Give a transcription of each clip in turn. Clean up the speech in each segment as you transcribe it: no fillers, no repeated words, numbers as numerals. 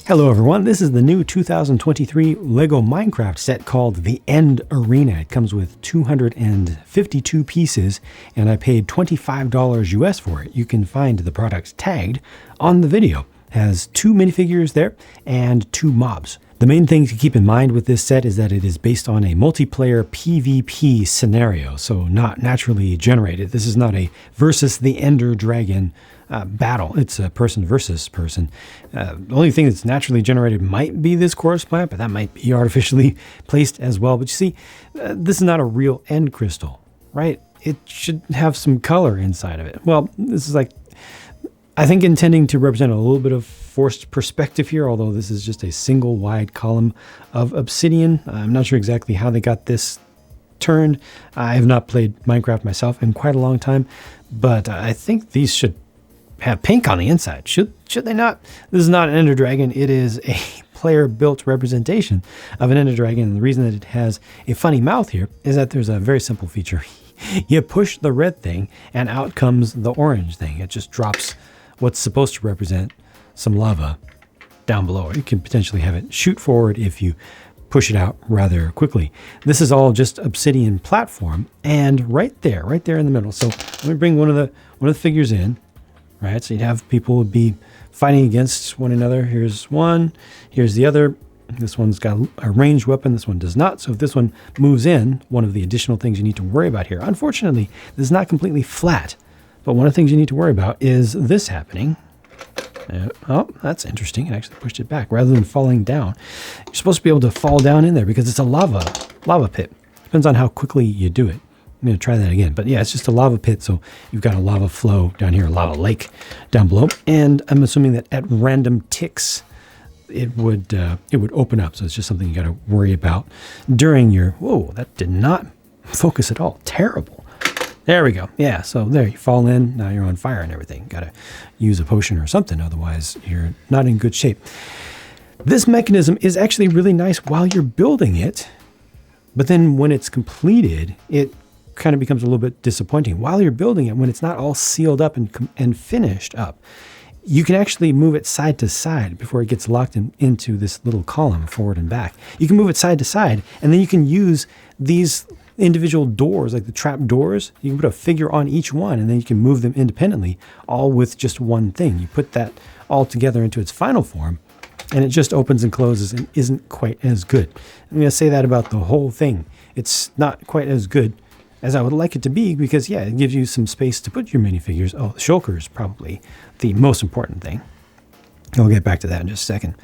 Hello everyone, this is the new 2023 LEGO Minecraft set called The End Arena. It comes with 252 pieces and I paid $25 US for it. You can find the products tagged on the video. It has 2 minifigures there and 2 mobs. The main thing to keep in mind with this set is that it is based on a multiplayer PvP scenario, so not naturally generated. This is not a versus the Ender Dragon battle. It's a person versus person. The only thing that's naturally generated might be this chorus plant, but that might be artificially placed as well. But you see, this is not a real end crystal, right? It should have some color inside of it. Well, this is like, I think intending to represent a little bit of forced perspective here, although this is just a single wide column of obsidian. I'm not sure exactly how they got this turned. I have not played Minecraft myself in quite a long time, but I think these should have pink on the inside. Should they not? This is not an Ender Dragon. It is a player-built representation of an Ender Dragon. And the reason that it has a funny mouth here is that there's a very simple feature. You push the red thing and out comes the orange thing. It just drops what's supposed to represent some lava down below. You can potentially have it shoot forward if you push it out rather quickly. This is all just obsidian platform, and right there in the middle. So let me bring one of the figures in. Right, so you'd have people would be fighting against one another. Here's one, here's the other. This one's got a ranged weapon, this one does not. So if this one moves in, one of the additional things you need to worry about here. Unfortunately, this is not completely flat, but one of the things you need to worry about is this happening. Oh, that's interesting. It actually pushed it back rather than falling down. You're supposed to be able to fall down in there because it's a lava pit. Depends on how quickly you do it. I'm going to try that again. But yeah, it's just a lava pit. So you've got a lava flow down here, a lava lake down below. And I'm assuming that at random ticks, it would open up. So it's just something you got to worry about during your, whoa, that did not focus at all. Terrible. There we go. Yeah, so there you fall in. Now you're on fire and everything. Got to use a potion or something. Otherwise, you're not in good shape. This mechanism is actually really nice while you're building it. But then when it's completed, it kind of becomes a little bit disappointing. While you're building it, when it's not all sealed up and finished up, you can actually move it side to side before it gets locked into this little column forward and back. You can move it side to side, and then you can use these individual doors, like the trap doors. You can put a figure on each one, and then you can move them independently, all with just one thing. You put that all together into its final form, and it just opens and closes and isn't quite as good. I'm going to say that about the whole thing. It's not quite as good as I would like it to be because, yeah, it gives you some space to put your minifigures. Oh, the Shulker is probably the most important thing. I'll get back to that in just a second.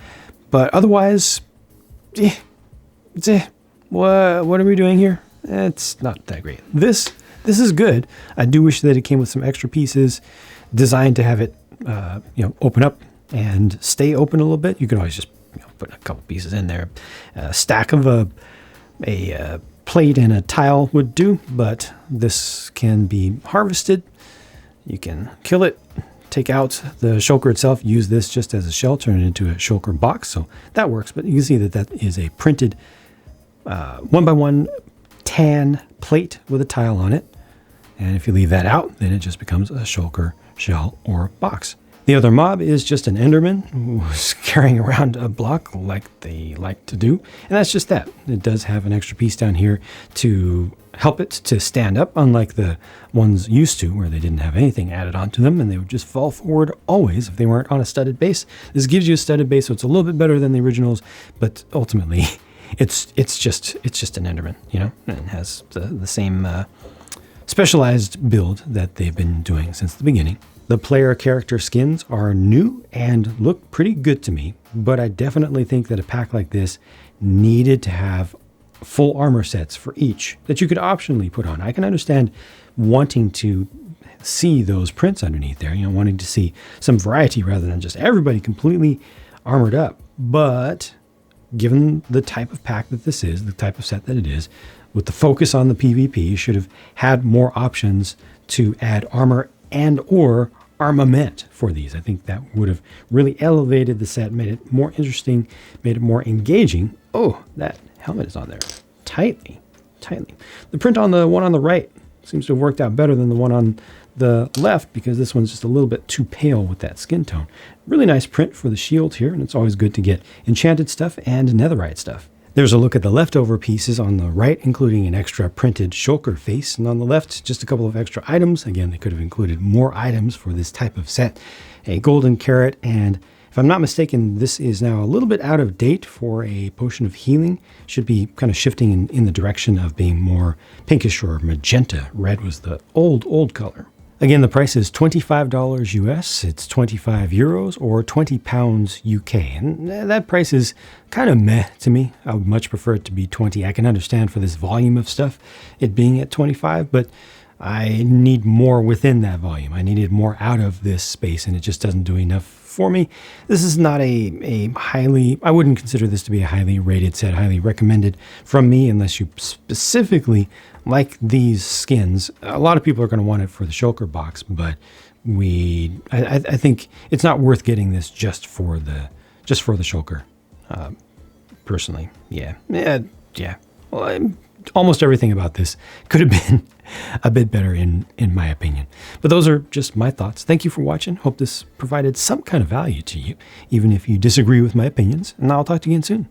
But otherwise, what are we doing here? It's not that great. This is good. I do wish that it came with some extra pieces designed to have it, open up and stay open a little bit. You can always just put a couple pieces in there. A stack of a plate and a tile would do, but this can be harvested. You can kill it, take out the Shulker itself, use this just as a shell, turn it into a Shulker box. So that works, but you can see that is a printed 1x1 tan plate with a tile on it. And if you leave that out, then it just becomes a Shulker shell or box. The other mob is just an Enderman who's carrying around a block like they like to do. And that's just that. It does have an extra piece down here to help it to stand up, unlike the ones used to where they didn't have anything added onto them and they would just fall forward always if they weren't on a studded base. This gives you a studded base, so it's a little bit better than the originals, but ultimately it's just an Enderman, and it has the same specialized build that they've been doing since the beginning. The player character skins are new and look pretty good to me, but I definitely think that a pack like this needed to have full armor sets for each that you could optionally put on. I can understand wanting to see those prints underneath there, wanting to see some variety rather than just everybody completely armored up. But given the type of pack that this is, the type of set that it is, with the focus on the PvP, you should have had more options to add armor and or armament for these. I think that would have really elevated the set, made it more interesting, made it more engaging. Oh, that helmet is on there tightly. The print on the one on the right seems to have worked out better than the one on the left because this one's just a little bit too pale with that skin tone. Really nice print for the shield here, and it's always good to get enchanted stuff and netherite stuff. There's a look at the leftover pieces on the right, including an extra printed Shulker face, and on the left, just a couple of extra items. Again, they could have included more items for this type of set. A golden carrot, and if I'm not mistaken, this is now a little bit out of date for a potion of healing. Should be kind of shifting in the direction of being more pinkish or magenta. Red was the old color. Again, the price is $25 US, it's 25 euros or 20 pounds UK. And that price is kind of meh to me. I would much prefer it to be 20. I can understand for this volume of stuff, it being at 25, but I need more within that volume. I needed more out of this space, and it just doesn't do enough for me. This is not a highly, I wouldn't consider this to be a highly rated set, highly recommended from me, unless you specifically like these skins. A lot of people are going to want it for the Shulker box, but I think it's not worth getting this just for the Shulker. Personally, yeah. Well, almost everything about this could have been a bit better in my opinion. But those are just my thoughts. Thank you for watching. Hope this provided some kind of value to you, even if you disagree with my opinions. And I'll talk to you again soon.